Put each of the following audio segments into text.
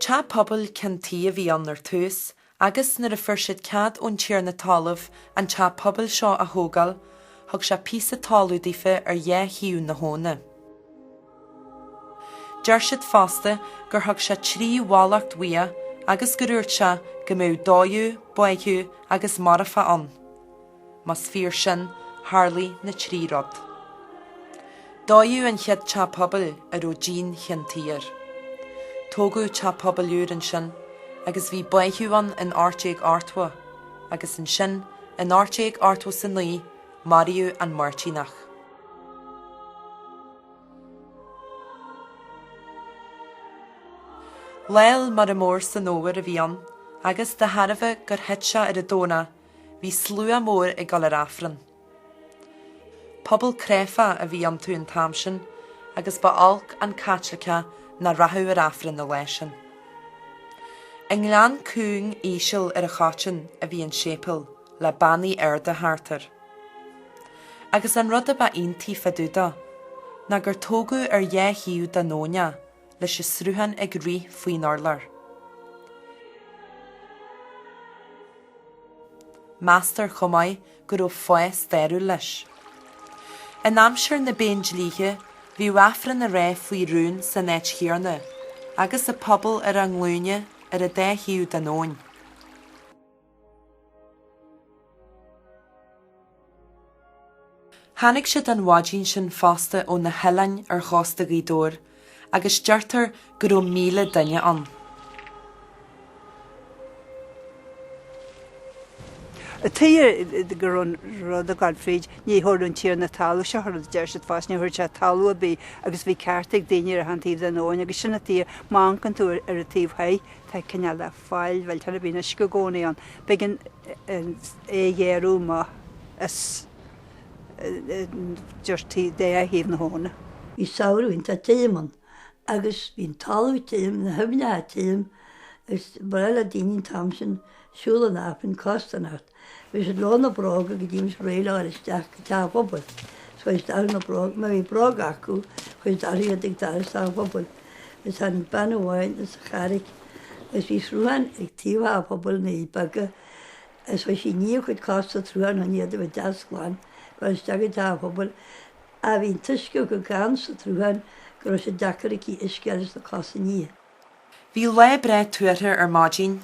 Cha pobl can tí a bhí an nar tús, agus nar a fursid cad ón tír na talamh an cha pobl seo a thógal, thug se písa talúdífe ar hiú na hóna. Deir siad fásta gur thug se trí bhálacht wia agus gurúirt se go mú dóiú, buigiú agus marafa an. Mas fíor sin, Harley na trí rod. Dóiú an chiad cha pobl ar ó dín chin tír. Tógu cha pobl úr an sin, agus bhí buigiú an in áirteag ártwa, agus an sin in áirteag ártwa san lí, Mariú an Martínach. Leil mar a mór san óir a bhí an, agus de harfa gur hitse ar a dóna, hí slua mór i gal ar afran. Pobl créfa a bhí an tú an tamsin, agus ba alc an catlacha na rathú ar afran na leisin. In glean cúing ísil ar a chátin a bhí an sépil le bannaí airde hartar. Agus an rud a ba intí fadúda, na gur tógu ar hiú da nónia, leis is srúhan ag rí faoin orlar. Master chomáid gur ó foies deirú leis. In amsir na béinjlíthe, bhí wafran a ré faoi rún san éit chiarna, agus a pobl ar an glúine ar a hiú da nóin. Hannig siad an wádín sin fásta ó na helainn ar chásta Gweedore, agus deirtar gur ó 1000 duine an. A tíir gur an rud a Godfríd ní thuirún tíar na talú se thuir deir siad fás ní thuir se talú a bí agus bhí ceartaigh daine ar an tíomh den óin agus sinna tí má an tú ar a tíomh haid tá cinne le fáil bhil tena bhína sco gcónaí an begin é dhéarú má is just tí dé a híomh na hóna. Bhí saoirúin tá téimeán agus bhín talú téim na himne téim agus bail a daoine tamsin siúla nápin costanart. Bhí sé lána brága go dtíim réile ar isteach go te pobl. So is dar na brág, má bhí brág acu chuis darí a dig dar sa pobl. Is an banháin is a charig, is bhí srúhan ag tíomh pobl na Beaga, is bhí sí níomh chuid costa trúhan an iad a bh deascláin, go is deag te pobl, a bhín tuisce go gan sa trúhan gur sé dechar í iscealas na costa ní. Bhí le bre tuairthe ar mádín,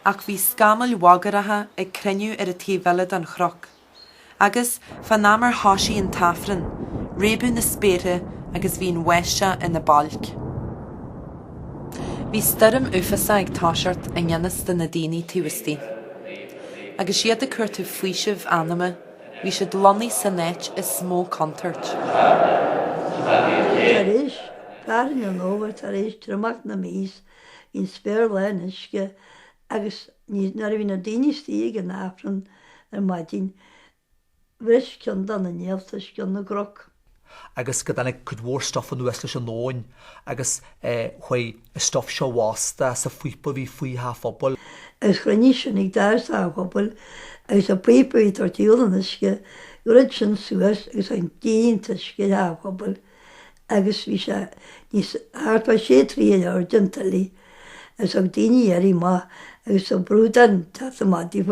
ach bhí scamal wagaratha ag criniú ar a tíomhheilad an chroc. Agus fan námar háisí an tafran, rébú na spéire agus bhín weiste in na balc. Bhí sturm ufasa ag táisiart a ngeannas den na daoine tuaistí. Agus siad a chuirtú faoisih anama, bhí siad lonaí san éit is smó contart. Tar éis, párin an óver tar éis tramacht na mís, in spéir lein isce, agus nar bhí na daoine stíigh an afran ar maidín, bhris cion dan na neamhtas cion na groc. Agus go dana Gweedore stuff an nuas leis an nóin, agus chuoi stuff seo wasta sa fuipa bhí fuoi ha phobal. Agus chraní sin ag dar sa phobal, agus a papaí tar tíolan isce, grid sin suas agus an déanta isce ha phobal, agus bhí se níos hartpa sé trí ar dintalí, agus ag daoine éirí má, agus a brúdan tata mádí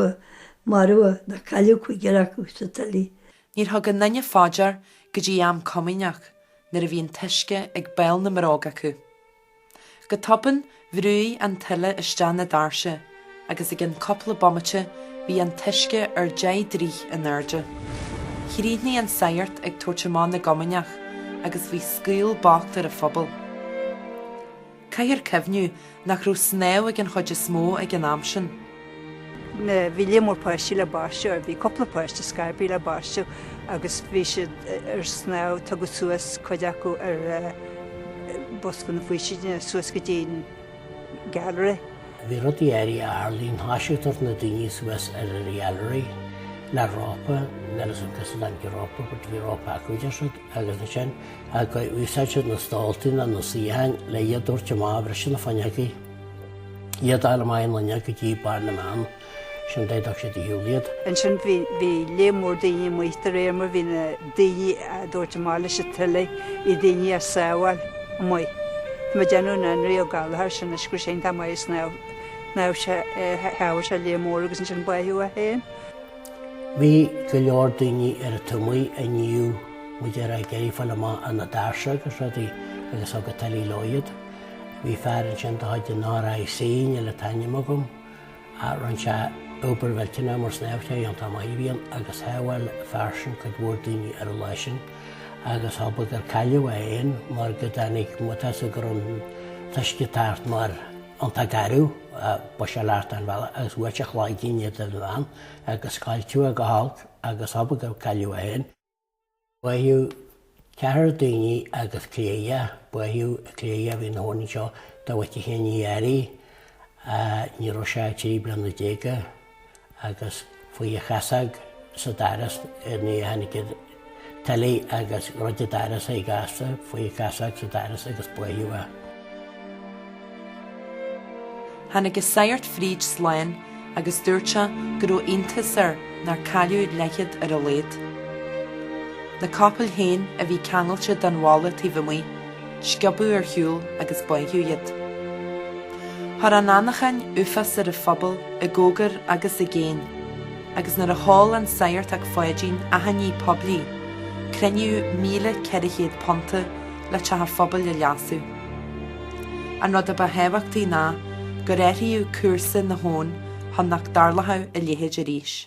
marua na caiú chuige acu sa talí. Níor thug an nanne fáidear go dtí am comineach nar a bhíon tuisce ag bail na marág acu. Go topan bhrúí an tuile isteán na darse, agus ag an coppla bommate bhí an tuisce ar drí an airde. Chirídní an Sagart ag tuairteán na gomineach, agus bhí scaol bacht ar a phobal. Caithir cefniú nach rú snéw ag an chuide smó ag an amsin. Na bhí mór páistí le báiste ar bhí coppla páiste scarpaí le báiste agus bhí siad ar snáw tu go suas chuide acu ar bosca na faoisiide suas go dtíon gallery. Bhí rudí éirí a Harlín háisiútar na daoine suas ar a gallery le rápa, lelas an cos an rápa, bud bhí rápa acuide siad agus na sin, a go úsáid na stáiltín a na síhain le iad dúirte má bhre sin na fanneacaí. Iad eile maithon lenne go dtí bar na man, sin déadach siad i hiúliad. An sin bhí le mór daoine muochtar éarmar bhí na daoine a dúirte má leis a tuile I daoine a sábhail muoi. Tá déanú na rio Gaoth sin na scrú sé tá mais ná se heir se Tuile Mór agus sin buú a héin. Bhí go leor daoine ar a tumaí a nniu muidir a geirí fan má an na dáirse agus ruí agus a go talí loiad. Bhí fearan sin haid an ná sín le taine gom a ran se oberhiltena mar snéibte an tá bhíon agus heháil fearsin go bhór daoine ar a leisin agus haba gur caiileh éon mar go danig muta a gur an tuisce tart mar an tá garú ba se leart an bhile agus bhuiite chláidíine a bhán agus cáiltú a goált agus haba gur caiileh éon. Buú ceair daoine agus cléie buú cléie bhí na hnaí seo do bhaite chéaní ní ro se tí bli na déige agus faoi a chasag sa daras ní hanig talí agus roiide daras é gasta faoi chasag sa daras agus buú a. Hannig is Sagart fríd sláin agus dúirte go raibh iontasar nar caiiliú leichead ar a léad. Na capall héin a bhí ceangailte don bhála tí bhmuí, sciobú ar hiúil agus buú iad. Thar an annachan ufas ar a phobal a ggógar agus a géin, agus nar a háil an Sagart ag foiidín a haní poblí, creniu 1,400 ponta le tetha phobal a leasú. An rud a ba hebhachtaí ná, go réiríú cuasa na hón chun nach darlatha a léhéid a ríis.